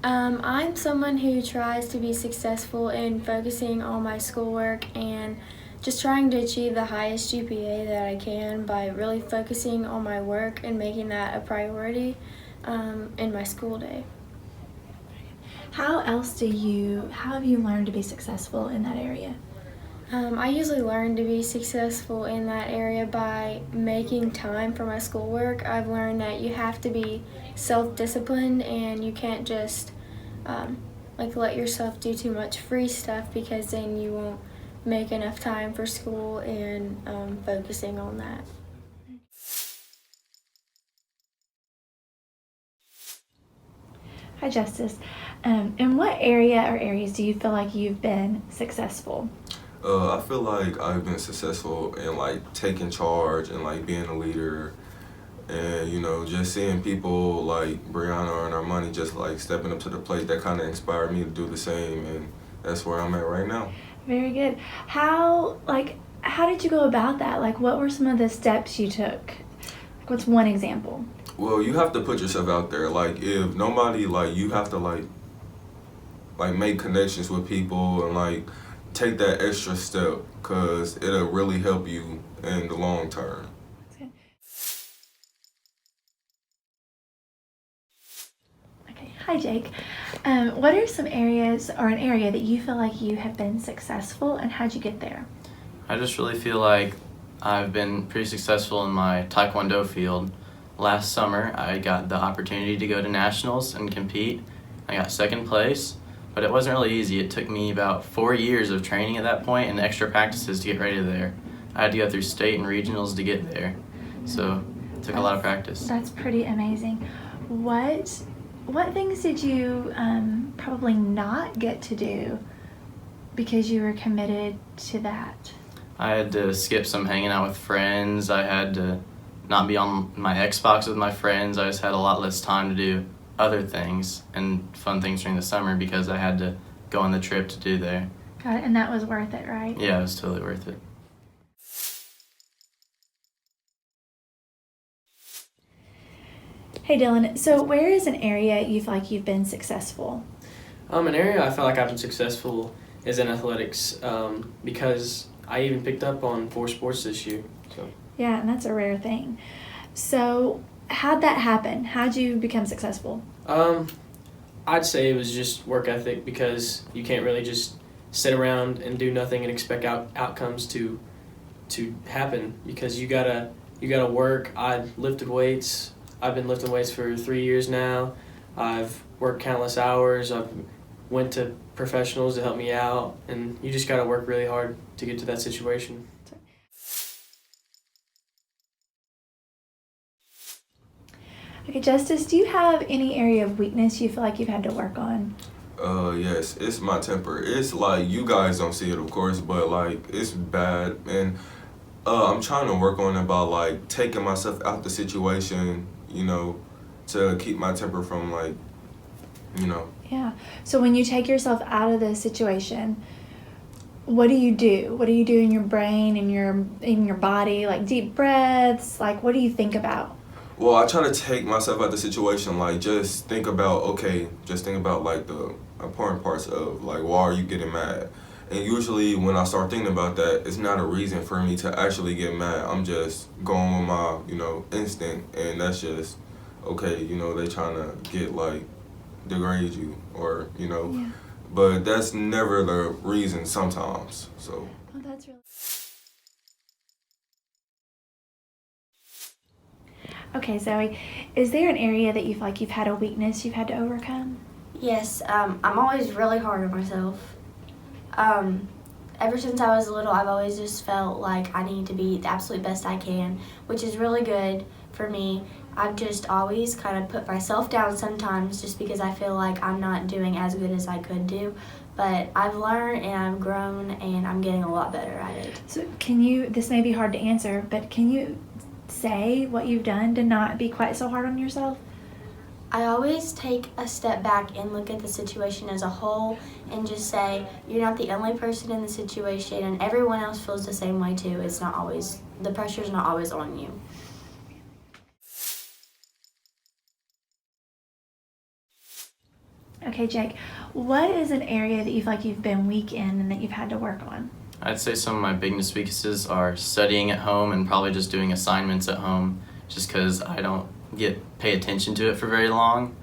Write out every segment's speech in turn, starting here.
I'm someone who tries to be successful in focusing on my schoolwork and just trying to achieve the highest GPA that I can by really focusing on my work and making that a priority in my school day. How have you learned to be successful in that area? I usually learn to be successful in that area by making time for my schoolwork. I've learned that you have to be self-disciplined and you can't just let yourself do too much free stuff because then you won't make enough time for school and focusing on that. Hi, Justice. In what area or areas do you feel like you've been successful? I feel like I've been successful in like taking charge and like being a leader, and just seeing people like Brianna and Armani just like stepping up to the plate. That kind of inspired me to do the same, and that's where I'm at right now. Very good. How did you go about that? Like, what were some of the steps you took? Like, what's one example? Well, you have to put yourself out there. Like if nobody like you have to like make connections with people and like take that extra step because it'll really help you in the long term. That's good. Okay. Hi, Jake. What are some areas or an area that you feel like you have been successful, and how'd you get there? I just really feel like I've been pretty successful in my Taekwondo field. Last summer, I got the opportunity to go to nationals and compete. I got second place, but it wasn't really easy. It took me about 4 years of training at that point and extra practices to get ready there. I had to go through state and regionals to get there, so it took a lot of practice. That's pretty amazing. What things did you probably not get to do because you were committed to that? I had to skip some hanging out with friends. I had to not be on my Xbox with my friends. I just had a lot less time to do other things and fun things during the summer because I had to go on the trip to do there. Got it, and that was worth it, right? Yeah, it was totally worth it. Hey, Dylan, so where is an area you feel like you've been successful? An area I feel like I've been successful is in athletics because I even picked up on 4 sports this year. So. Yeah, and that's a rare thing. So how'd that happen? How'd you become successful? I'd say it was just work ethic because you can't really just sit around and do nothing and expect outcomes to happen because you gotta work. I've lifted weights. I've been lifting weights for 3 years now. I've worked countless hours. I've went to professionals to help me out, and you just gotta work really hard to get to that situation. Okay, Justice, do you have any area of weakness you feel like you've had to work on? Yes, it's my temper. It's like you guys don't see it, of course, but like it's bad, and I'm trying to work on it by like taking myself out the situation, to keep my temper from Yeah. So when you take yourself out of the situation, what do you do? What do you do in your brain and in your body? Like deep breaths? Like what do you think about? Well, I try to take myself out the situation, like just think about like the important parts of like why are you getting mad? And usually when I start thinking about that, it's not a reason for me to actually get mad. I'm just going with my, instinct, and that's just, okay, they trying to get like degrade you or, Yeah. but that's never the reason sometimes, so. Oh, that's really... Okay, Zoe, is there an area that you feel like you've had a weakness you've had to overcome? Yes, I'm always really hard on myself. Ever since I was little, I've always just felt like I need to be the absolute best I can, which is really good for me. I've just always kind of put myself down sometimes just because I feel like I'm not doing as good as I could do. But I've learned and I've grown and I'm getting a lot better at it. So this may be hard to answer, but can you say what you've done to not be quite so hard on yourself? I always take a step back and look at the situation as a whole and just say, you're not the only person in the situation and everyone else feels the same way too. The pressure's not always on you. Okay, Jake, what is an area that you feel like you've been weak in and that you've had to work on? I'd say some of my biggest weaknesses are studying at home and probably just doing assignments at home just because I don't pay attention to it for very long.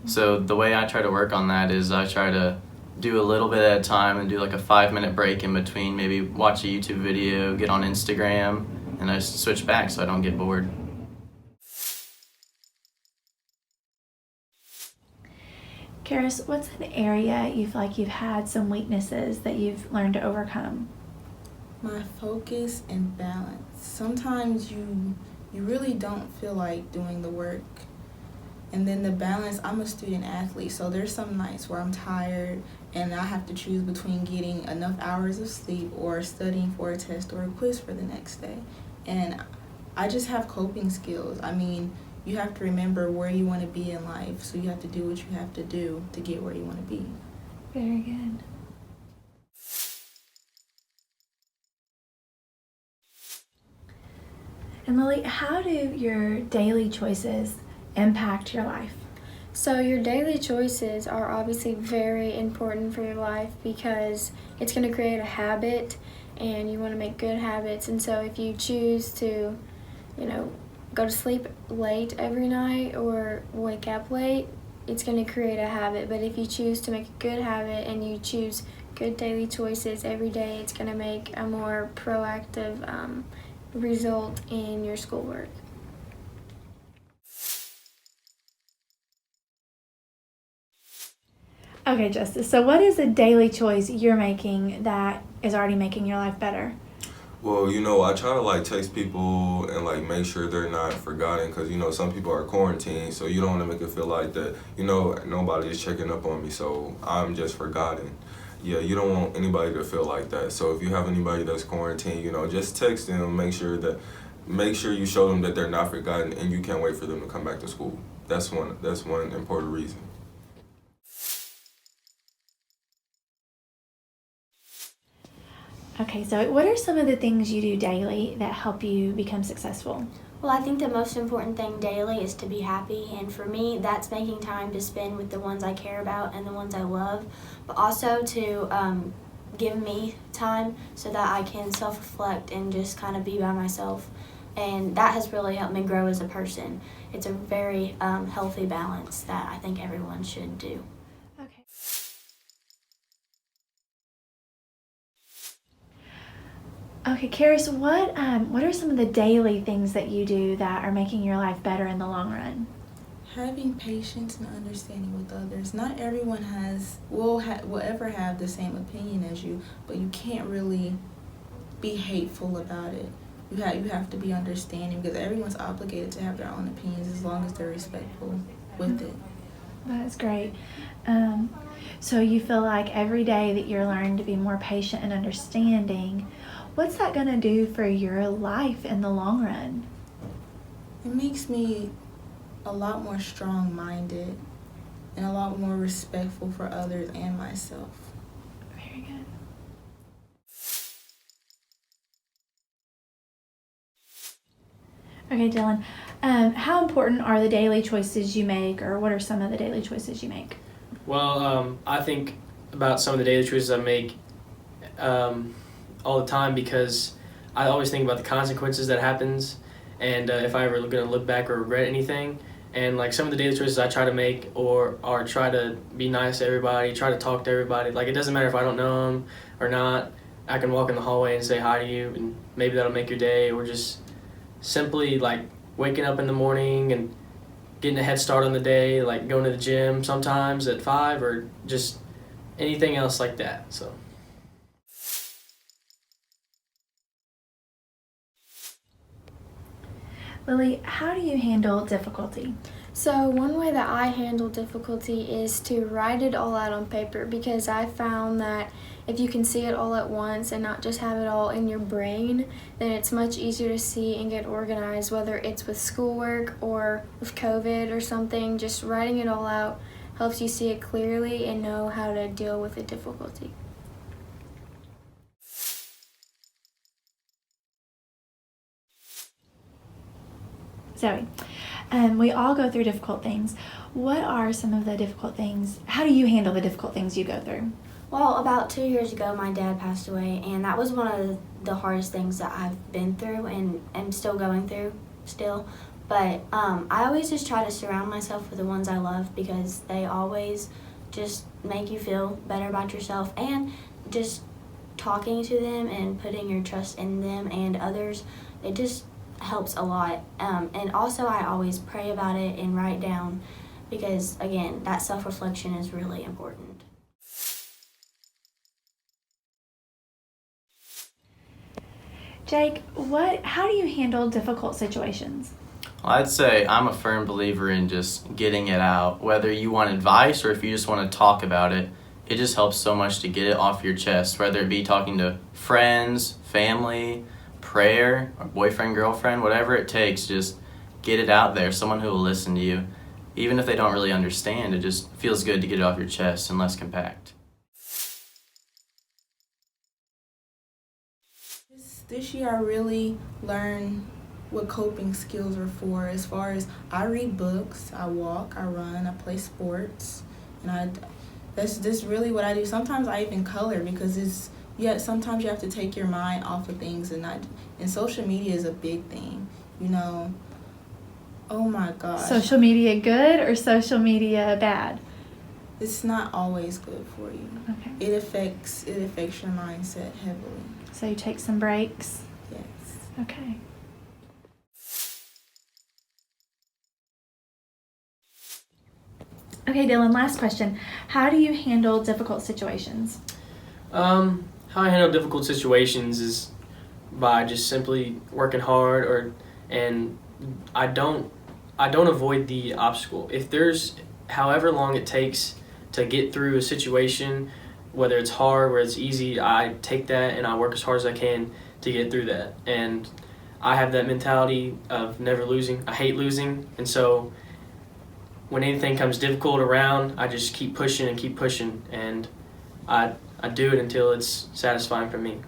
So the way I try to work on that is I try to do a little bit at a time and do like a 5-minute break in between, maybe watch a YouTube video, get on Instagram, and I just switch back so I don't get bored. Karis, what's an area you feel like you've had some weaknesses that you've learned to overcome? My focus and balance. Sometimes you really don't feel like doing the work. And then the balance, I'm a student athlete, so there's some nights where I'm tired and I have to choose between getting enough hours of sleep or studying for a test or a quiz for the next day. And I just have coping skills. I mean, you have to remember where you want to be in life, so you have to do what you have to do to get where you want to be. Very good. And Lily, how do your daily choices impact your life? So your daily choices are obviously very important for your life because it's going to create a habit and you want to make good habits. And so if you choose to, go to sleep late every night or wake up late, it's going to create a habit. But if you choose to make a good habit and you choose good daily choices every day, it's going to make a more proactive result in your schoolwork. Okay, Justice, so what is a daily choice you're making that is already making your life better? Well, I try to text people and make sure they're not forgotten because some people are quarantined, so you don't want to make it feel like that nobody is checking up on me, so I'm just forgotten. Yeah, you don't want anybody to feel like that. So if you have anybody that's quarantined, just text them, make sure you show them that they're not forgotten and you can't wait for them to come back to school. That's one important reason. Okay, so what are some of the things you do daily that help you become successful? Well, I think the most important thing daily is to be happy, and for me, that's making time to spend with the ones I care about and the ones I love, but also to give me time so that I can self-reflect and just kind of be by myself, and that has really helped me grow as a person. It's a very healthy balance that I think everyone should do. Okay. Okay, Karis, what are some of the daily things that you do that are making your life better in the long run? Having patience and understanding with others. Not everyone will ever have the same opinion as you, but you can't really be hateful about it. You have to be understanding because everyone's obligated to have their own opinions as long as they're respectful with it. That's great. So you feel like every day that you're learning to be more patient and understanding, what's that going to do for your life in the long run? It makes me a lot more strong-minded and a lot more respectful for others and myself. Very good. Okay, Dylan, how important are the daily choices you make, or what are some of the daily choices you make? Well, I think about some of the daily choices I make all the time because I always think about the consequences that happens and if I ever going to look back or regret anything. And some of the daily choices I try to make or try to be nice to everybody, try to talk to everybody. It doesn't matter if I don't know them or not. I can walk in the hallway and say hi to you and maybe that'll make your day, or just simply waking up in the morning and getting a head start on the day, going to the gym sometimes at 5 or just anything else like that. So. Lily, how do you handle difficulty? So one way that I handle difficulty is to write it all out on paper because I found that if you can see it all at once and not just have it all in your brain, then it's much easier to see and get organized, whether it's with schoolwork or with COVID or something. Just writing it all out helps you see it clearly and know how to deal with the difficulty. Zoe, We all go through difficult things. What are some of the difficult things? How do you handle the difficult things you go through? Well, about 2 years ago, my dad passed away, and that was one of the hardest things that I've been through and am still going through still. But I always just try to surround myself with the ones I love because they always just make you feel better about yourself, and just talking to them and putting your trust in them and others, it just helps a lot. And also I always pray about it and write down because, again, that self-reflection is really important. Jake, how do you handle difficult situations? Well, I'd say I'm a firm believer in just getting it out. Whether you want advice or if you just want to talk about it, it just helps so much to get it off your chest, whether it be talking to friends, family, prayer, or boyfriend, girlfriend, whatever it takes, just get it out there, someone who will listen to you. Even if they don't really understand, it just feels good to get it off your chest and less compact. This year I really learned what coping skills are for, as far as I read books, I walk, I run, I play sports, and that's really what I do. Sometimes I even color because sometimes you have to take your mind off of things, and social media is a big thing, Oh my gosh. Social media good or social media bad? It's not always good for you. Okay. It affects your mindset heavily. So you take some breaks? Yes. Okay. Okay, Dylan, last question. How do you handle difficult situations? How I handle difficult situations is by just simply working hard, and I don't avoid the obstacle. If there's however long it takes to get through a situation, whether it's hard, whether it's easy, I take that and I work as hard as I can to get through that. And I have that mentality of never losing. I hate losing, and so when anything comes difficult around, I just keep pushing, and I do it until it's satisfying for me.